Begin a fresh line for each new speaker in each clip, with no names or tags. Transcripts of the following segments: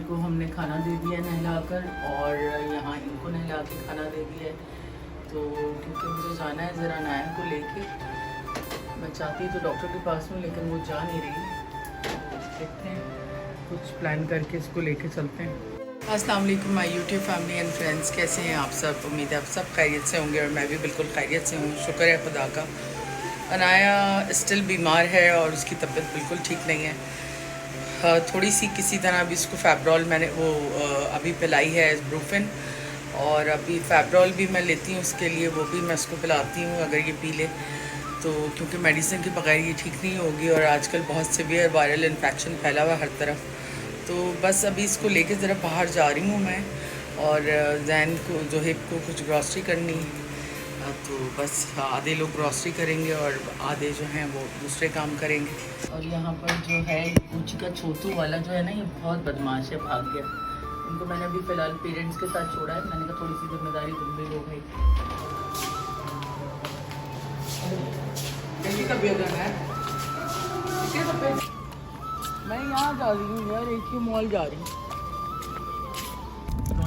को हमने खाना दे दिया नहलाकर, और यहाँ इनको नहला के खाना दे दिया है। तो क्योंकि मुझे जाना है ज़रा नाया को लेके, मैं चाहती तो डॉक्टर के पास हूँ लेकिन वो जा नहीं रही। देखते हैं, कुछ प्लान करके इसको लेके चलते हैं। अस्सलाम वालेकुम my YouTube family and friends, कैसे हैं आप सब? उम्मीद है आप सब खैरियत से होंगे और मैं भी बिल्कुल खैरियत से हूँ, शुक्र है खुदा का। अनाया स्टिल बीमार है और उसकी तबीयत बिल्कुल ठीक नहीं है। थोड़ी सी किसी तरह अभी इसको फैब्रॉल मैंने अभी पिलाई है, ब्रूफिन, और अभी फैब्रॉल भी मैं लेती हूँ उसके लिए, वो भी मैं उसको पिलाती हूँ अगर ये पी ले तो, क्योंकि मेडिसिन के बगैर ये ठीक नहीं होगी और आजकल बहुत सीवियर वायरल इन्फेक्शन फैला हुआ हर तरफ। तो बस अभी इसको लेके ज़रा बाहर जा रही हूँ मैं, और जैन को जोहेब को कुछ ग्रॉसरी करनी है। तो बस आधे लोग ग्रॉसरी करेंगे और आधे जो हैं वो दूसरे काम करेंगे। और यहाँ पर जो है पूछी का छोटू वाला जो है ना, ये बहुत बदमाश है, भाग गया। उनको मैंने अभी फ़िलहाल पेरेंट्स के साथ छोड़ा है, मैंने कहा थोड़ी सी जिम्मेदारी तुम भी लो भाई। कैसी तबीयत है? मैं यहाँ जा रही हूँ यार, एक ही मॉल जा रही हूँ। पता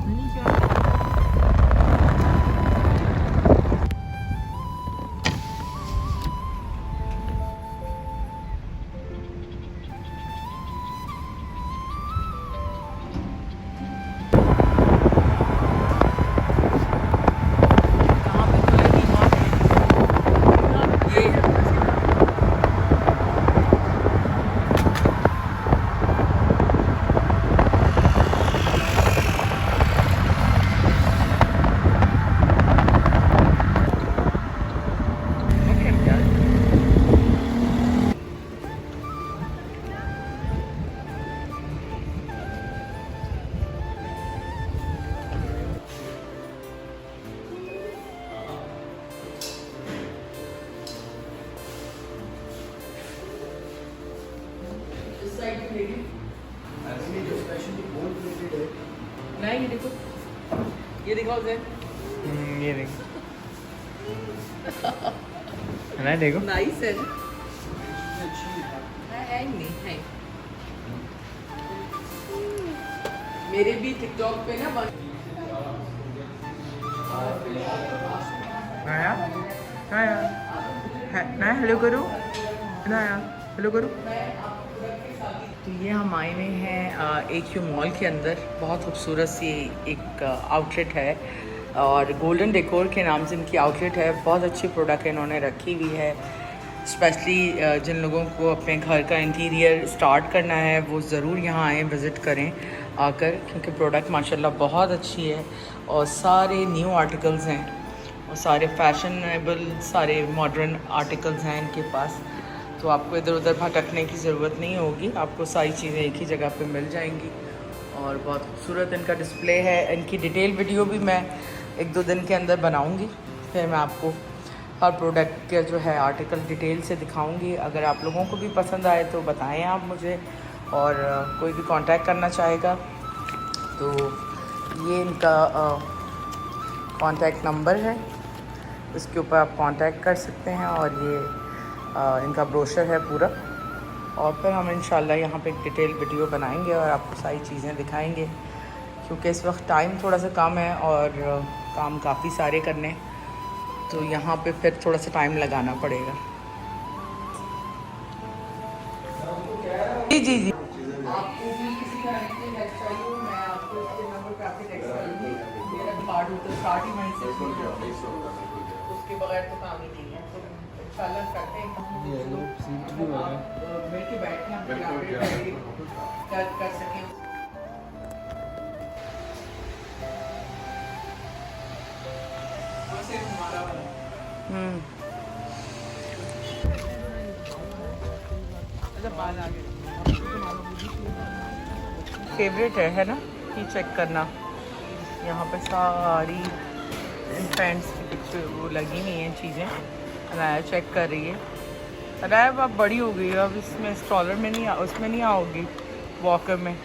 नहीं क्या नहीं, ये दिखाओ ज़े।
ये देखो ना, देखो
नाइस है ना? है नहीं है। मेरे भी टिकटॉक पे ना
नया नया नया हेलो करो, नया हेलो करो।
तो ये हम आए हुए हैं AQ मॉल के अंदर। बहुत खूबसूरत सी एक आउटलेट है और गोल्डन डेकोर के नाम से इनकी आउटलेट है। बहुत अच्छी प्रोडक्ट इन्होंने रखी हुई है। स्पेशली जिन लोगों को अपने घर का इंटीरियर स्टार्ट करना है वो ज़रूर यहाँ आएँ, विज़िट करें आकर, क्योंकि प्रोडक्ट माशाल्लाह बहुत अच्छी है और सारे न्यू आर्टिकल्स हैं और सारे फैशनेबल, सारे मॉडर्न आर्टिकल्स हैं इनके पास। तो आपको इधर उधर भटकने की ज़रूरत नहीं होगी, आपको सारी चीज़ें एक ही जगह पे मिल जाएंगी। और बहुत खूबसूरत इनका डिस्प्ले है। इनकी डिटेल वीडियो भी मैं 1-2 दिन के अंदर बनाऊंगी, फिर मैं आपको हर प्रोडक्ट के जो है आर्टिकल डिटेल से दिखाऊंगी। अगर आप लोगों को भी पसंद आए तो बताएं आप मुझे, और कोई भी कांटेक्ट करना चाहेगा तो ये इनका कांटेक्ट नंबर है, इसके ऊपर आप कांटेक्ट कर सकते हैं। और ये इनका ब्रोशर है पूरा, और फिर हम इंशाल्लाह यहाँ पे एक डिटेल वीडियो बनाएंगे और आपको सारी चीज़ें दिखाएंगे, क्योंकि इस वक्त टाइम थोड़ा सा कम है और काम काफ़ी सारे करने, तो यहाँ पे फिर थोड़ा सा टाइम लगाना पड़ेगा। जी जी जी, आपको भी किसी तरह की हेल्प चाहिए हो, मैं आपको इसके नंबर पे आपके टेक्स्ट करूँगी। मेरा कार्ड होता है, स्टार्ट ही वहीं से, उसके बगैर तो काम ही नहीं है। तो इंशाल्लाह करते हैं, मिल के बैठे हम क्या कर सकें। फेवरेट है ना, ये चेक करना। यहाँ पे सारी पैंट्स की पिक्चर वो लगी हुई हैं चीज़ें, अनाया चेक कर रही है। अनाया अब बड़ी हो गई है, अब इसमें स्ट्रॉलर में नहीं उसमें नहीं आओगी, वॉकर में।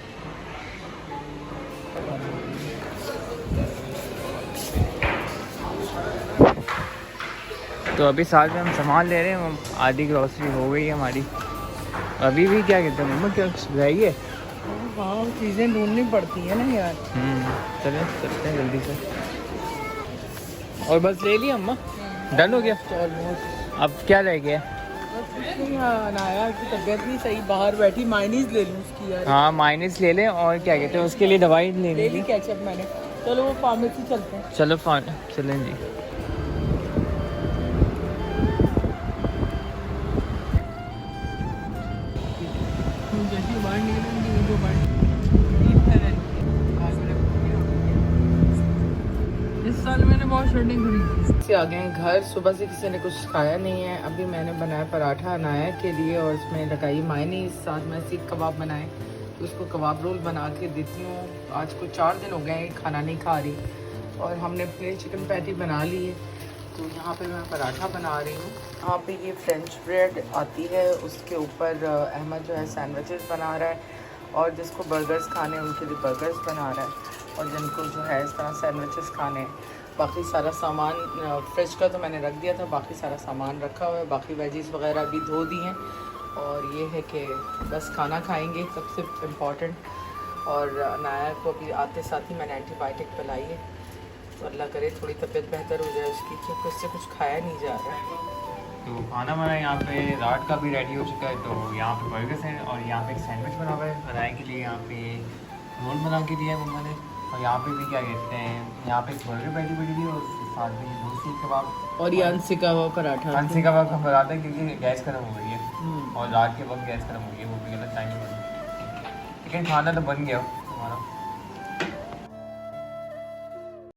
तो अभी साथ में हम सामान ले रहे हैं, आधी ग्रॉसरी हो गई है हमारी। अभी भी क्या कहते हैं मम्मा, क्या रही है?
वहाँ चीज़ें ढूंढनी पड़ती है ना यार।
चलें चलते हैं जल्दी से। और बस ले लिया अम्मा, डन हो गया।
ऑलमोस्ट।
अब क्या रह गया?
अनाया की तबीयत नहीं सही, बाहर बैठी, मायनीज ले लूँ उसकी यार।
हाँ माइनस ले लें, और क्या कहते हैं उसके लिए दवाई ले
ले ली
लें।
कैचअप मैंने। चलो वो फार्मेसी चलते हैं।
चलो चलें जी।
जैसे बाहर निकलेंगे वो इस साल मैंने बहुत शर्टें खरीदी। से आ गए हैं घर। सुबह से किसी ने कुछ खाया नहीं है। अभी मैंने बनाया पराठा अनाया के लिए और उसमें लगाई मायनीज, साथ में सीख कबाब बनाए, तो उसको कबाब रोल बना के देती हूँ। आज को 4 दिन हो गए हैं खाना नहीं खा रही, और हमने प्लेन चिकन पैटी बना ली है, तो यहाँ पे मैं पराठा बना रही हूँ। यहाँ पे ये फ्रेंच ब्रेड आती है, उसके ऊपर अहमद जो है सैंडविचेस बना रहा है, और जिसको बर्गर्स खाने हैं उनके लिए बर्गर्स बना रहा है, और जिनको जो है इस तरह सैंडविचेस खाने हैं। बाकी सारा सामान फ्रिज का तो मैंने रख दिया था, बाकी सारा सामान रखा हुआ है, बाकी वेजीज वगैरह भी धो दी हैं। और ये है कि बस खाना खाएंगे सबसे इम्पॉर्टेंट। और नाया को अभी आते साथ ही मैंने एंटीबायोटिक पिलाई है, तो अल्लाह करे थोड़ी तबीयत बेहतर हो जाए उसकी, क्योंकि उससे कुछ खाया नहीं जा रहा है।
तो खाना हमारा यहाँ पे रात का भी रेडी हो चुका है। तो यहाँ पे बर्गर्स हैं, और यहाँ पे एक सैंडविच बना हुआ है बनाए के लिए। यहाँ पे रोल बना के दिया है मम्मा ने। और यहाँ पे भी क्या कहते हैं, यहाँ पे एक बर्गर पैटी बनी हुई है, और उसके साथ में 2 सीख कबाब
और ये अनसिका हुआ पराठा।
फंसी कबाब हम बनाते हैं, क्योंकि गैस खत्म हो गई है, और रात के वक्त गैस खत्म हो गई है, वो भी गलत टाइम पर। लेकिन खाना तो बन गया हमारा।